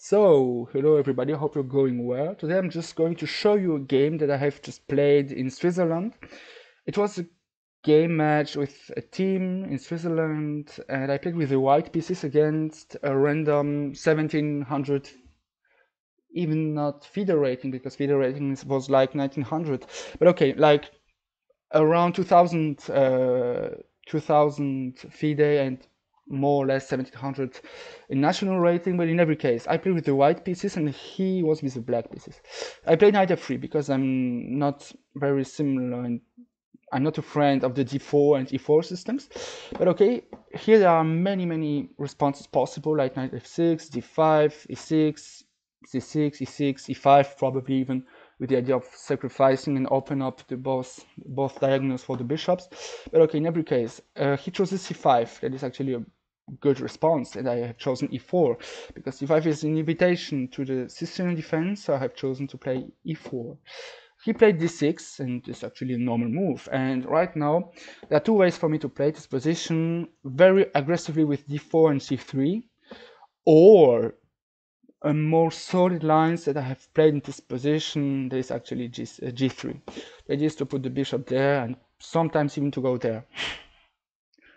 So, hello everybody, I hope you're going well. Today I'm just going to show you a game that I have just played in Switzerland. It was a game match with a team in Switzerland, and I played with the white pieces against a random 1700, even not FIDE rating, because FIDE rating was like 1900. But okay, like around 2000 FIDE and more or less 1700 in national rating. But in every case, I played with the white pieces and he was with the black pieces. I played knight f3 because I'm not very similar and I'm not a friend of the d4 and e4 systems. But okay, here there are many responses possible, like knight f6, d5, e6, c6, e6, e5, probably even with the idea of sacrificing and open up the both diagonals for the bishops. But okay, in every case, he chooses c5. That is actually a good response, and I have chosen e4 because e5 is an invitation to the Sicilian defense, so I have chosen to play e4. He played d6, and it's actually a normal move. And right now, there are two ways for me to play this position: very aggressively with d4 and c3, or a more solid lines that I have played in this position. There is actually g3. The idea is to put the bishop there and sometimes even to go there.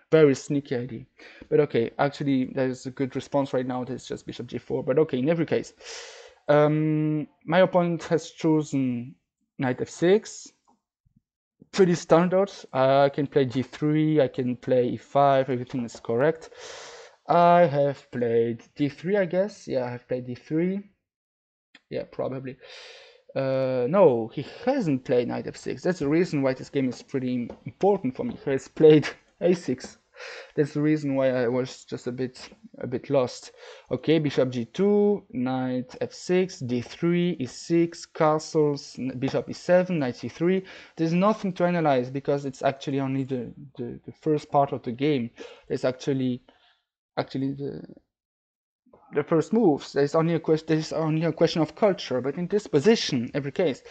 Very sneaky idea. But okay, actually there's a good response right now. There's just bishop g4. But okay, in every case, my opponent has chosen knight f6. Pretty standard. I can play g3, I can play e5, everything is correct. I have played d3, I guess. Yeah, I have played d3. Yeah, probably. No, he hasn't played knight f6. That's the reason why this game is pretty important for me. He has played a6. That's the reason why I was just a bit lost. Okay, bishop g2, knight f6, d3, e6, castles, bishop e7, knight c3. There's nothing to analyze because it's actually only the first part of the game. There's actually the first moves. There's only a question of culture. But in this position, every case,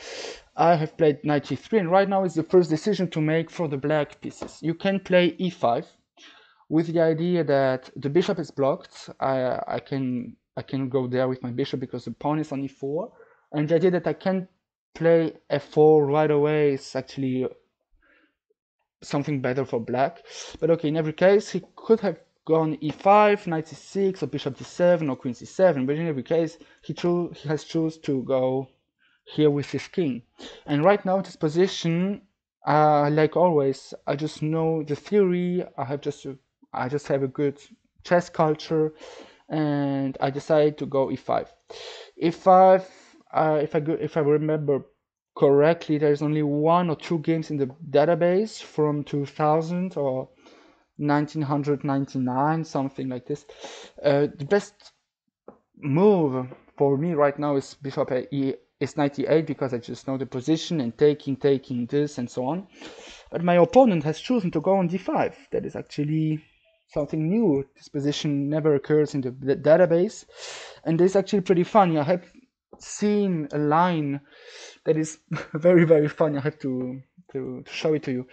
I have played knight g3, and right now is the first decision to make for the black pieces. You can play e5 with the idea that the bishop is blocked. I can go there with my bishop because the pawn is on e4, and the idea that I can play f4 right away is actually something better for black. But okay, in every case, he could have gone e5, knight c6, or bishop d7, or queen c7. But in every case, he has chosen to go here with his king. And right now, this position, like always, I just know the theory. I just have a good chess culture, and I decided to go e5. e5, if I remember correctly, there's only 1 or 2 games in the database from 2000 or 1999, something like this. The best move for me right now is bishop is knight e8 because I just know the position and taking this and so on. But my opponent has chosen to go on d5. That is actually something new. This position never occurs in the database, and it's actually pretty funny. I have seen a line that is very funny. I have to show it to you.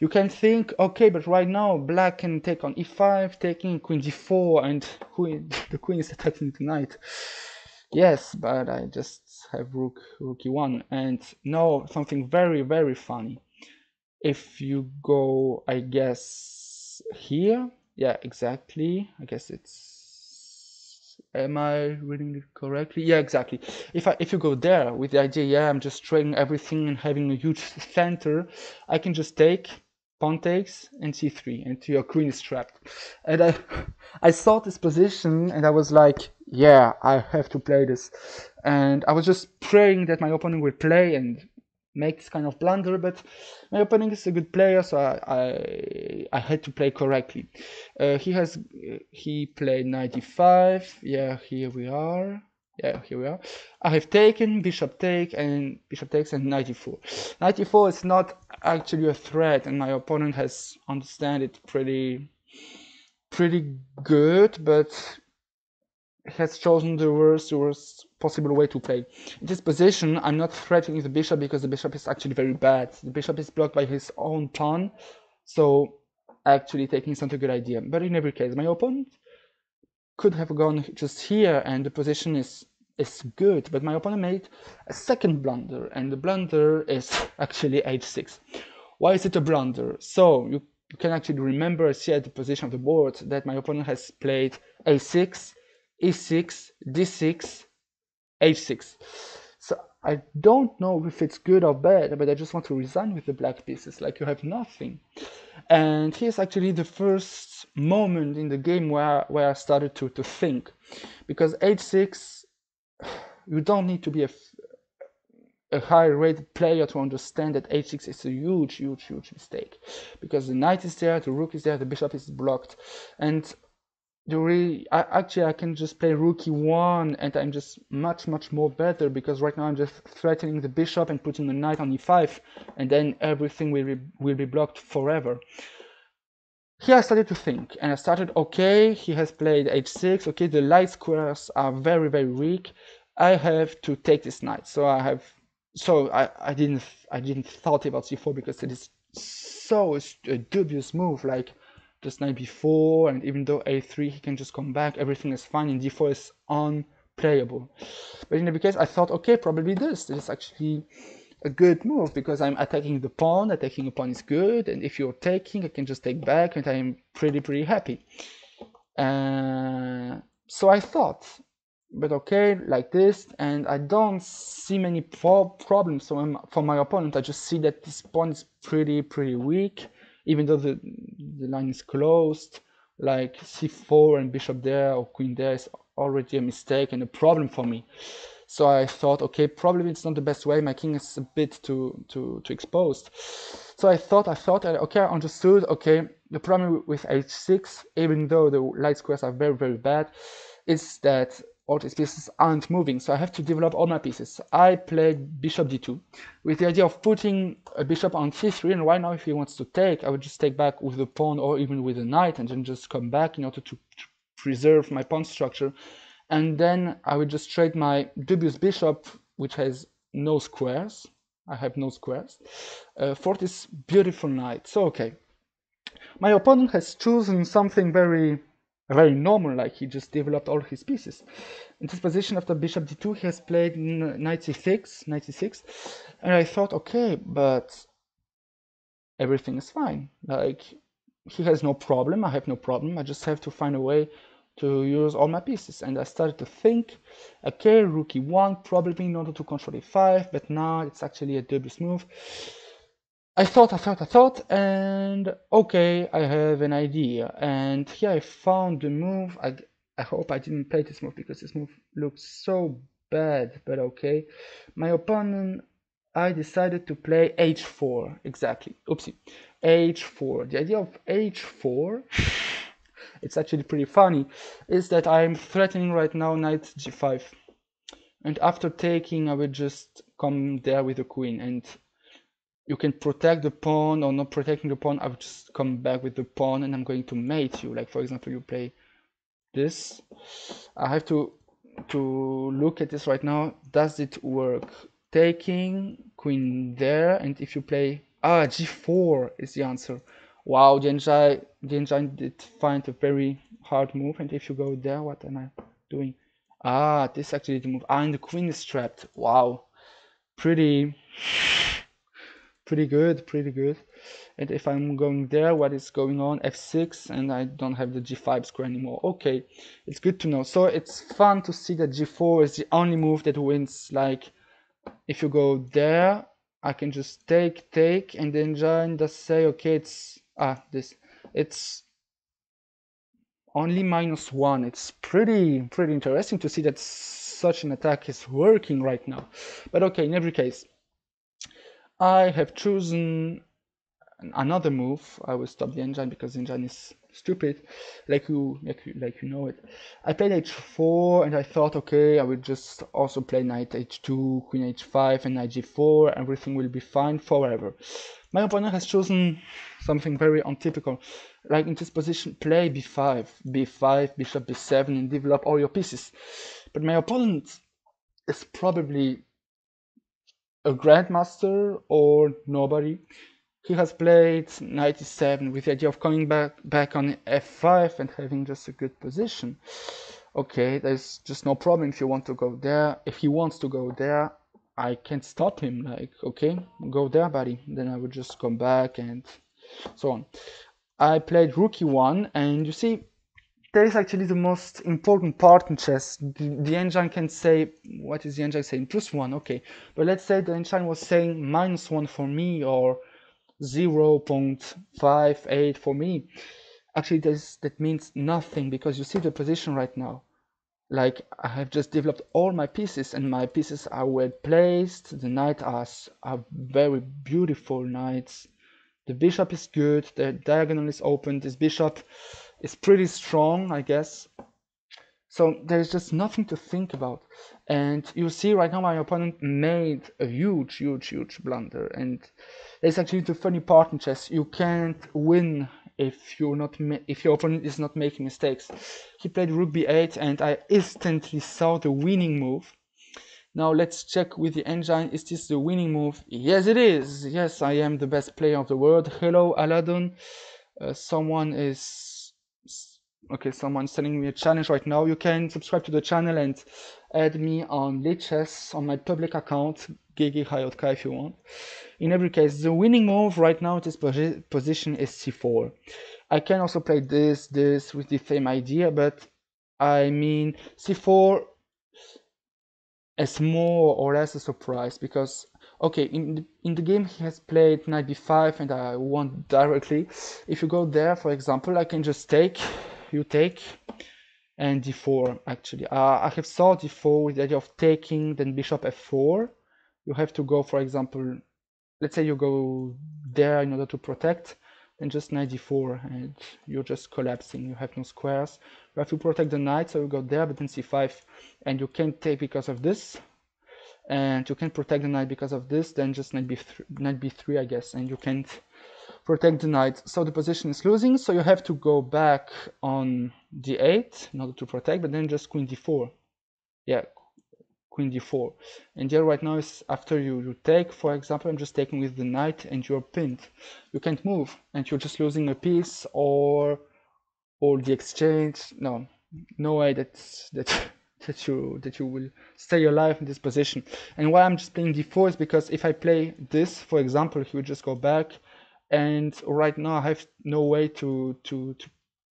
You can think, okay, but right now black can take on e5, taking queen d4, and the queen is attacking the knight. Yes, but I just have rook e1, and now something very funny. If you go, I guess here, yeah, exactly. I guess it's. Am I reading it correctly? Yeah, exactly. If you go there with the idea, yeah, I'm just trading everything and having a huge center, I can just take pawn takes and c3, and your queen is trapped. And I saw this position and I was like, yeah, I have to play this. And I was just praying that my opponent will play and make this kind of blunder, but my opponent is a good player, so I had to play correctly. He played 95. Yeah, here we are. Yeah, here we are. I have taken bishop takes and 94. 94 is not actually a threat, and my opponent has understand it pretty good, but has chosen the worst possible way to play. In this position, I'm not threatening the bishop because the bishop is actually very bad. The bishop is blocked by his own pawn, so actually taking is not a good idea. But in every case, my opponent could have gone just here, and the position is is good, but my opponent made a second blunder, and the blunder is actually h6. Why is it a blunder? So you can actually remember, see at the position of the board, that my opponent has played a6, e6, d6, h6. So I don't know if it's good or bad, but I just want to resign with the black pieces, like you have nothing. And here's actually the first moment in the game where I started to think, because h6, you don't need to be a high-rated player to understand that h6 is a huge mistake, because the knight is there, the rook is there, the bishop is blocked, and I can just play rook e1, and I'm just much more better, because right now I'm just threatening the bishop and putting the knight on e5, and then everything will be blocked forever. Here I started to think, and I started, okay, he has played h6, okay, the light squares are very weak, I have to take this knight. So I didn't thought about c4, because it is so a dubious move, like just knight b4, and even though a3 he can just come back, everything is fine, and d4 is unplayable. But in every case I thought, okay, probably this is actually a good move, because I'm attacking the pawn is good, and if you're taking, I can just take back, and I'm pretty happy. So I thought, but okay, like this, and I don't see many problems for my opponent. I just see that this pawn is pretty weak, even though the line is closed. Like c4 and bishop there or queen there is already a mistake and a problem for me. So I thought, okay, probably it's not the best way. My king is a bit too exposed. So I thought, okay, I understood. Okay, the problem with h6, even though the light squares are very bad, is that all these pieces aren't moving. So I have to develop all my pieces. I played bishop d2 with the idea of putting a bishop on c3, and right now if he wants to take, I would just take back with the pawn or even with the knight, and then just come back in order to preserve my pawn structure. And then I will just trade my dubious bishop, which has no squares. I have no squares, for this beautiful knight. So okay, my opponent has chosen something very normal, like he just developed all his pieces. In this position after bishop d2, he has played knight c6, and I thought, okay, but everything is fine. Like, he has no problem, I have no problem, I just have to find a way to use all my pieces. And I started to think, okay, rook e1, probably in order to control e5, but now it's actually a dubious move. I thought, and okay, I have an idea. And here I found the move. I hope I didn't play this move, because this move looks so bad, but okay. My opponent, I decided to play h4, exactly, oopsie, h4. The idea of h4, it's actually pretty funny, is that I'm threatening right now knight g5. And after taking, I will just come there with the queen, and you can protect the pawn or not protecting the pawn. I'll just come back with the pawn, and I'm going to mate you. Like, for example, you play this. I have to look at this right now. Does it work? Taking, queen there, and if you play g4 is the answer. Wow, the engine did find a very hard move. And if you go there, what am I doing? This is actually the move. And the queen is trapped. Wow, pretty good. And if I'm going there, what is going on? f6, and I don't have the g5 square anymore. Okay, it's good to know. So it's fun to see that g4 is the only move that wins. Like, if you go there, I can just take, and then John does say, okay, it's it's only -1. It's pretty interesting to see that such an attack is working right now. But okay, in every case, I have chosen another move. I will stop the engine because the engine is stupid, like you know it. I played h4, and I thought, okay, I will just also play knight h2, queen h5, and knight g4. Everything will be fine forever. My opponent has chosen something very untypical, like in this position, play b5, bishop b7, and develop all your pieces. But my opponent is probably a grandmaster or nobody. He has played knight e7 with the idea of coming back on f5 and having just a good position. Okay, there's just no problem if you want to go there. If he wants to go there, I can't stop him. Like, okay, go there, buddy. Then I would just come back and so on. I played rook e1, and you see, that is actually the most important part in chess. The engine can say, what is the engine saying? +1, okay. But let's say the engine was saying -1 for me, or 0.58 for me. Actually, that means nothing, because you see the position right now. Like, I have just developed all my pieces, and my pieces are well placed. The knights are very beautiful knights. The bishop is good, the diagonal is open, this bishop is pretty strong, I guess. So there's just nothing to think about. And you see right now my opponent made a huge blunder. And it's actually the funny part in chess. You can't win if if your opponent is not making mistakes. He played rook b8, and I instantly saw the winning move. Now let's check with the engine. Is this the winning move? Yes, it is. Yes, I am the best player of the world. Hello, Aladdin. Someone's sending me a challenge right now. You can subscribe to the channel and add me on Lichess on my public account, Gigi Hayotka, if you want. In every case, the winning move right now at this position is c4. I can also play this with the same idea, but I mean c4 is more or less a surprise, because okay, in the game he has played knight b5 and I won directly. If you go there, for example, I can just take, you take, and d4 actually. I have saw d4 with the idea of taking, then bishop f4. You have to go, for example, let's say you go there in order to protect, then just knight d4 and you're just collapsing. You have no squares. You have to protect the knight, so you go there, but then c5, and you can't take because of this, and you can't protect the knight because of this, then just knight b3, I guess, and you can't protect the knight, so the position is losing. So you have to go back on d8 in order to protect, but then just queen d4. Yeah, queen d4. And here right now is after you take, for example, I'm just taking with the knight and you're pinned. You can't move and you're just losing a piece, or the exchange. No way that you will stay alive in this position. And why I'm just playing d4 is because if I play this, for example, he would just go back, and right now I have no way to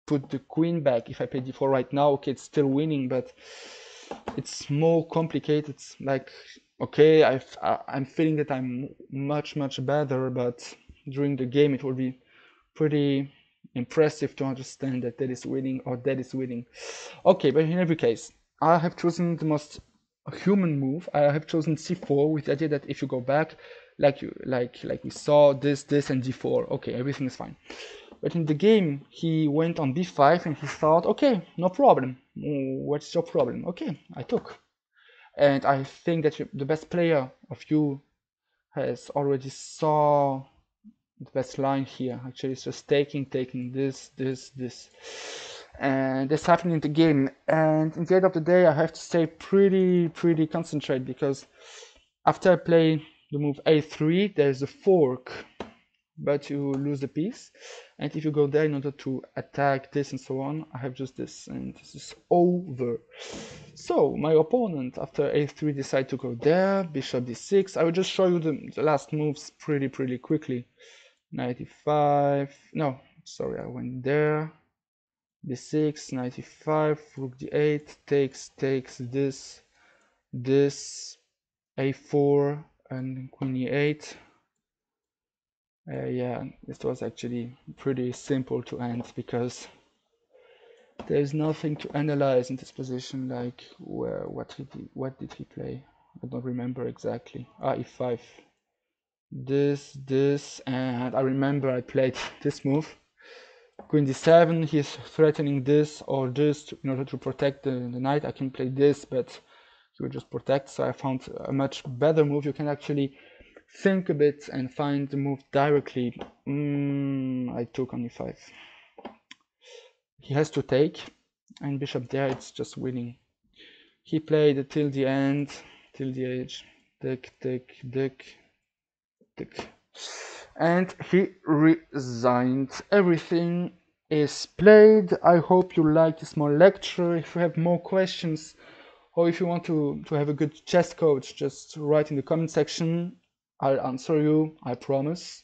put the queen back. If I play d4 right now, okay, it's still winning, but it's more complicated. It's like, okay, I'm feeling that I'm much better, but during the game it will be pretty impressive to understand that is winning or that is winning. Okay, but in every case, I have chosen the most human move. I have chosen c4 with the idea that if you go back, like we saw this and d4, okay, everything is fine. But in the game, he went on b5 and he thought, okay, no problem. What's your problem? Okay, I took. And I think that the best player of you has already saw the best line here. Actually, it's just taking this, and this happened in the game. And in the end of the day, I have to stay pretty concentrated, because after I play the move a3, there's a fork, but you lose the piece. And if you go there in order to attack this and so on, I have just this, and this is over. So my opponent after a3 decided to go there, bishop d6. I will just show you the last moves pretty quickly. 95, no, sorry, I went there, b6, 95, rook d8, takes this, a4, and queen e8. Yeah, this was actually pretty simple to end, because there's nothing to analyze in this position. Like, what did he play? I don't remember exactly. e5, this, and I remember I played this move. Queen d7, he's threatening this or this in order to protect the knight. I can play this, but he will just protect, so I found a much better move. You can actually think a bit and find the move directly. I took on e5. He has to take, and bishop there, it's just winning. He played till the end, till the edge, tick, and he resigned everything. is played. I hope you liked this small lecture. If you have more questions, or if you want to have a good chess coach, just write in the comment section. I'll answer you, I promise.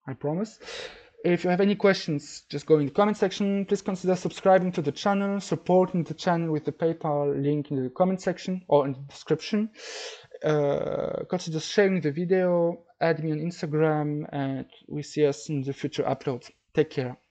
I promise. If you have any questions, just go in the comment section. Please consider subscribing to the channel, supporting the channel with the PayPal link in the comment section or in the description. Consider sharing the video, add me on Instagram, and we see us in the future uploads. Take care.